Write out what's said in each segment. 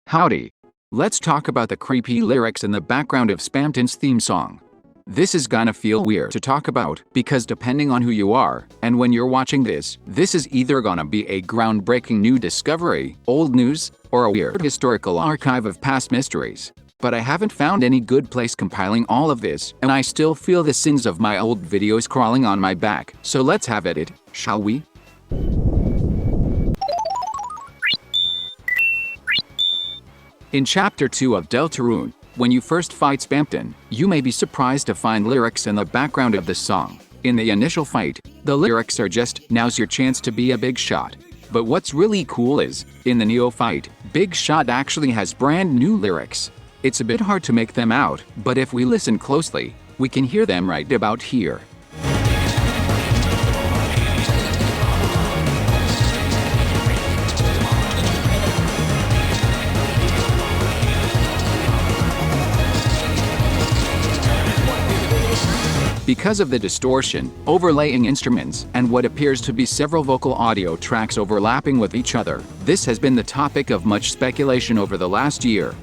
Howdy. Let's talk about the creepy lyrics in the background of Spamton's theme song. This is gonna feel weird to talk about, because depending on who you are, and when you're watching this is either gonna be a groundbreaking new discovery, old news, or a weird historical archive of past mysteries. But I haven't found any good place compiling all of this, and I still feel the sins of my old videos crawling on my back, so let's have at it, shall we? In Chapter 2 of Deltarune, when you first fight Spamton, you may be surprised to find lyrics in the background of the song. In the initial fight, the lyrics are just, "Now's your chance to be a big shot." But what's really cool is, in the Neo fight, Big Shot actually has brand new lyrics. It's a bit hard to make them out, but if we listen closely, we can hear them right about here. Because of the distortion, overlaying instruments, and what appears to be several vocal audio tracks overlapping with each other, this has been the topic of much speculation over the last year.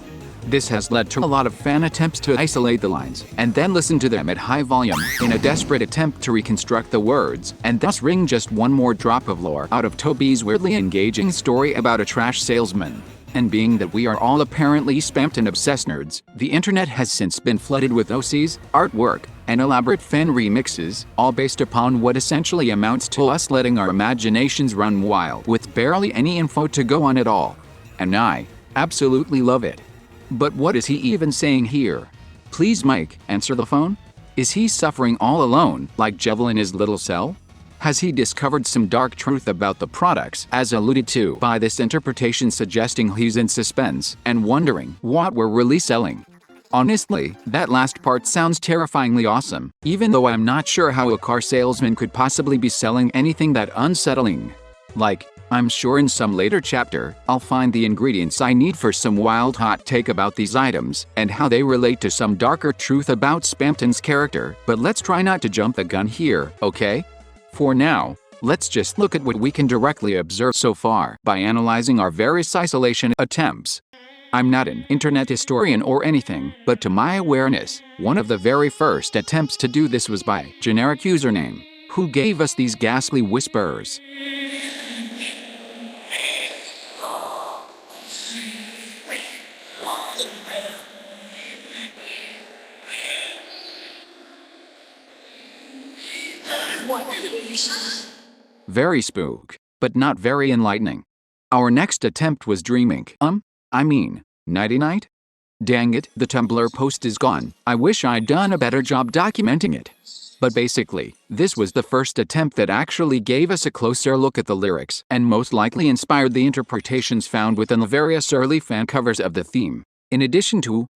This has led to a lot of fan attempts to isolate the lines, and then listen to them at high volume, in a desperate attempt to reconstruct the words, and thus wring just one more drop of lore out of Toby's weirdly engaging story about a trash salesman. And being that we are all apparently Spamton-obsessed nerds, the internet has since been flooded with OCs, artwork, and elaborate fan remixes, all based upon what essentially amounts to us letting our imaginations run wild with barely any info to go on at all. And I absolutely love it. But what is he even saying here? Please, Mike, answer the phone? Is he suffering all alone, like Jevil in his little cell? Has he discovered some dark truth about the products, as alluded to by this interpretation, suggesting he's in suspense and wondering what we're really selling? Honestly, that last part sounds terrifyingly awesome, even though I'm not sure how a car salesman could possibly be selling anything that unsettling. Like, I'm sure in some later chapter, I'll find the ingredients I need for some wild hot take about these items, and how they relate to some darker truth about Spamton's character, but let's try not to jump the gun here, okay? For now, let's just look at what we can directly observe so far by analyzing our various isolation attempts. I'm not an internet historian or anything, but to my awareness, one of the very first attempts to do this was by GenericUsername, who gave us these ghastly whispers. Very spook, but not very enlightening. Our next attempt was Dreaming. Nightynite? Dang it, the Tumblr post is gone. I wish I'd done a better job documenting it. But basically, this was the first attempt that actually gave us a closer look at the lyrics, and most likely inspired the interpretations found within the various early fan covers of the theme. In addition to,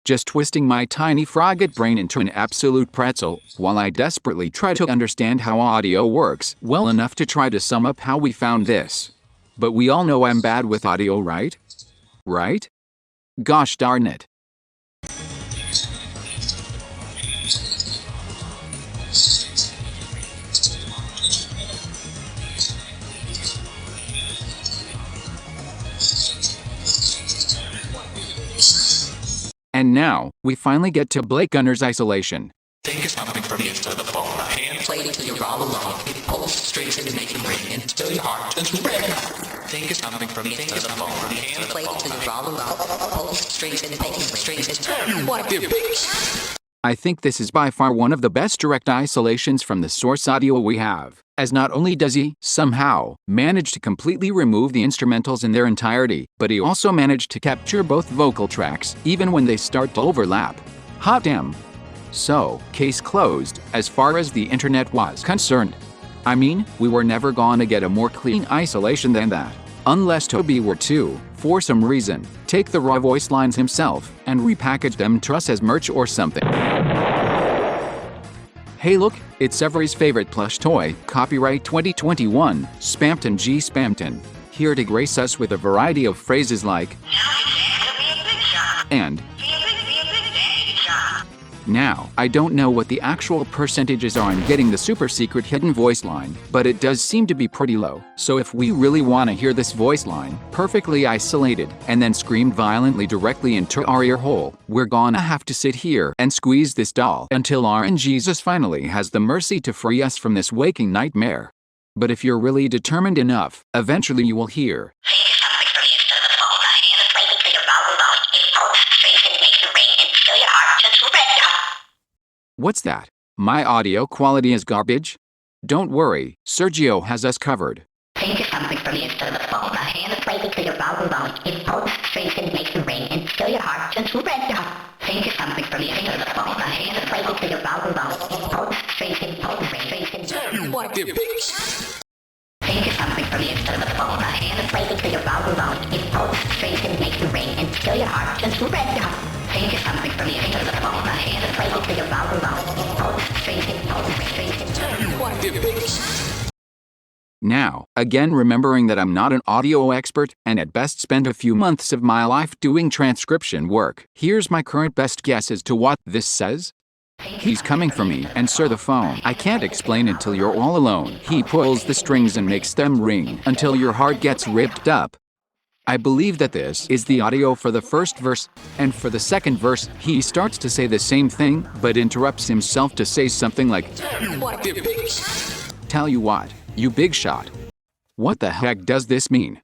just twisting my tiny frogget brain into an absolute pretzel, while I desperately try to understand how audio works well enough to try to sum up how we found this. But we all know I'm bad with audio, right? Right? Gosh darn it. And now, we finally get to Blake Gunner's isolation. Think of something from the inside of the phone. Hand play it till you're all alone. It pulls strings and make them ring until your heart turns red. Think of something from the inside of the phone. Hand play it till you're all alone. Pulls strings and make them strings and what a big. I think this is by far one of the best direct isolations from the source audio we have, as not only does he, somehow, manage to completely remove the instrumentals in their entirety, but he also managed to capture both vocal tracks, even when they start to overlap. Hot damn. So, case closed, as far as the internet was concerned. I mean, we were never gonna get a more clean isolation than that. Unless Toby were to, for some reason, take the raw voice lines himself, and repackage them to us as merch or something. Hey look, it's everybody's favorite plush toy, copyright 2021, Spamton G. Spamton, here to grace us with a variety of phrases like, and Now, I don't know what the actual percentages are on getting the super secret hidden voice line, but it does seem to be pretty low. So if we really want to hear this voice line, perfectly isolated, and then screamed violently directly into our ear hole, we're gonna have to sit here and squeeze this doll until our Jesus finally has the mercy to free us from this waking nightmare. But if you're really determined enough, eventually you will hear. What's that? My audio quality is garbage? Don't worry, Sergio has us covered. Think of something from the inside of the phone. A hand is waving to your vowel bone. It pulls strings and makes them ring, and still your heart turns red. Think of something from the inside of the phone. A hand is waving to your vowel bone. It pulls strings and pulls ring. You want the bitch? Think of something from the inside of the phone. A hand is waving to your vowel bone. It pulls strings and makes them ring, and still your heart turns red. Think of something from the inside of the phone. A hand is waving to your vowel bone. It pulls strings and pulls ring. You want the bitch? Now, again remembering that I'm not an audio expert and at best spent a few months of my life doing transcription work, here's my current best guess as to what this says. He's coming for me, and sir the phone. I can't explain until you're all alone. He pulls the strings and makes them ring until your heart gets ripped up. I believe that this is the audio for the first verse, and for the second verse, he starts to say the same thing, but interrupts himself to say something like, You want the bitch? Tell you what, you big shot. What the heck does this mean?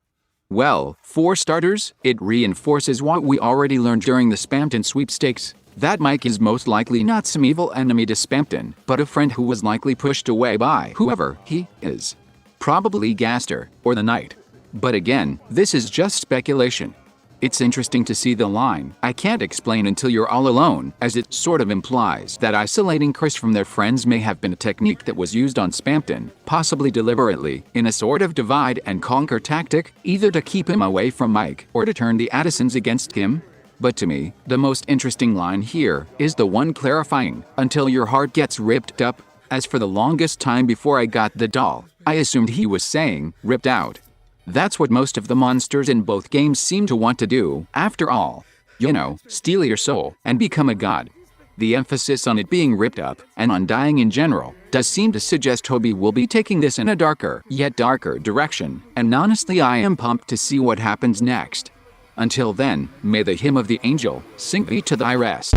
Well, for starters, it reinforces what we already learned during the Spampton sweepstakes. That Mike is most likely not some evil enemy to Spampton, but a friend who was likely pushed away by whoever he is. Probably Gaster, or the Knight. But again, this is just speculation. It's interesting to see the line, I can't explain until you're all alone, as it sort of implies that isolating Chris from their friends may have been a technique that was used on Spampton, possibly deliberately, in a sort of divide and conquer tactic, either to keep him away from Mike or to turn the Addisons against him. But to me, the most interesting line here is the one clarifying, until your heart gets ripped up, as for the longest time before I got the doll, I assumed he was saying, ripped out. That's what most of the monsters in both games seem to want to do, after all. You know, steal your soul and become a god. The emphasis on it being ripped up, and on dying in general, does seem to suggest Toby will be taking this in a darker, yet darker direction, and honestly I am pumped to see what happens next. Until then, may the hymn of the angel sing thee to thy rest.